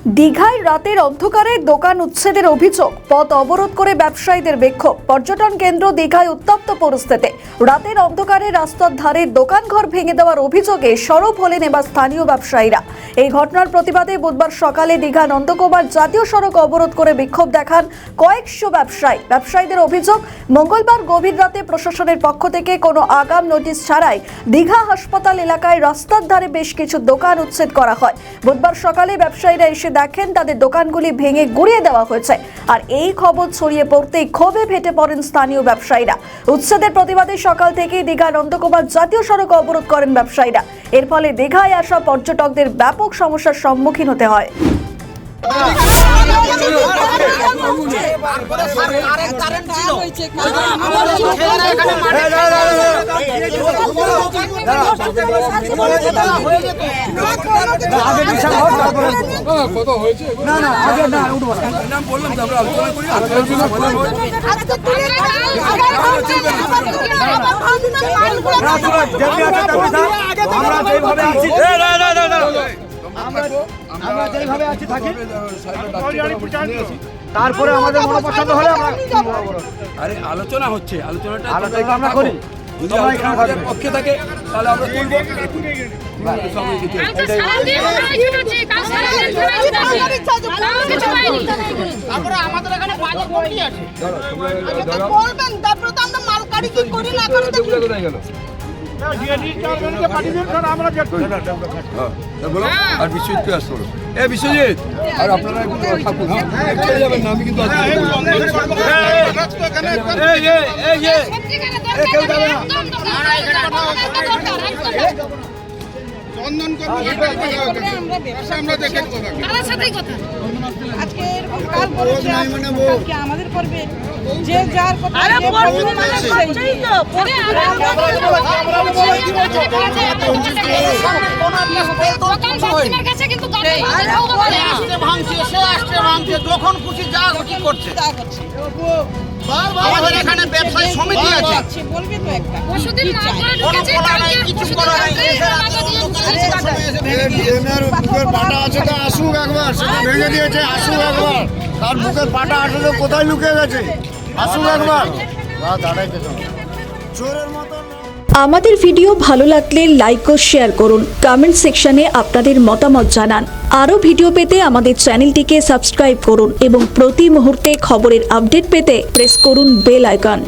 দীঘায় রাতের অন্ধকারে দোকান উচ্ছেদের অভিযোগ, পথ অবরোধ করে ব্যবসায়ীদের বিক্ষোভ। পর্যটন কেন্দ্র দীঘায় উত্তপ্ত পরিস্থিতি। রাতের অন্ধকারে রাস্তার ধারে দোকানঘর ভেঙে দেওয়ার অভিযোগে সরব হলেন এবার স্থানীয় ব্যবসায়ীরা। এই ঘটনার প্রতিবাদে বুধবার সকালে দীঘা নন্দকুমার জাতীয় সড়ক অবরোধ করে বিক্ষোভ দেখান কয়েকশো ব্যবসায়ী। ব্যবসায়ীদের অভিযোগ, মঙ্গলবার গভীর রাতে প্রশাসনের পক্ষ থেকে কোনো আগাম নোটিশ ছাড়াই দীঘা হাসপাতাল এলাকায় রাস্তার ধারে বেশ কিছু দোকান উচ্ছেদ করা হয়। বুধবার সকালে ব্যবসায়ীরা এসে দেখেন তাদের দোকানগুলি ভেঙে গুড়িয়ে দেওয়া হয়েছে। আর এই খবর ছড়িয়ে পড়তেই ক্ষোভে ফেটে পড়েন স্থানীয় ব্যবসায়ীরা। উচ্ছেদের প্রতিবাদে সকাল থেকেই দীঘা নন্দকুমার জাতীয় সড়ক অবরোধ করেন ব্যবসায়ীরা। এর ফলে দীঘায় আসা পর্যটকদের ব্যাপক সমস্যার সম্মুখীন হতে হয়। আমরা যেভাবে আছি থাকি, তারপরে আমাদের মনোপছন্দ হলে আরে আলোচনা হচ্ছে, আলোচনাটা আমরা করি। যদি আমাদের পক্ষে থাকে তাহলে আমরা তুলবো। আমাদের এখানে বাজে কমতি আছে, বলবেন তারপরে তো আমরা মালকারি কি করি না করি দেখি। আর বিশ্বজিৎ আসতে বলো। বিশ্বজিৎ, আর আপনারা থাকুন, চলে যাবেন না, আমি কিন্তু আমাদের করবে যে যার কথা যখন খুশি যা খুশি করছে আমাদের এখানে ব্যবসায়ী সমিতি আছে, বলবে তো একটা কিছু করা নাই। বুকের পাটা আছে তো আসুক একবার, সেটা ভেঙে দিয়েছে, আসুক একবার। তার বুকের পাটা আছে তো কোথায় লুকিয়ে গেছে, আসুক একবার। চোরের মতো। আমাদের ভিডিও ভালো লাগলে লাইক ও শেয়ার করুন, কমেন্ট সেকশনে আপনাদের মতামত জানান। আরও ভিডিও পেতে আমাদের চ্যানেলটিকে সাবস্ক্রাইব করুন এবং প্রতি মুহূর্তে খবরের আপডেট পেতে প্রেস করুন বেল আইকন।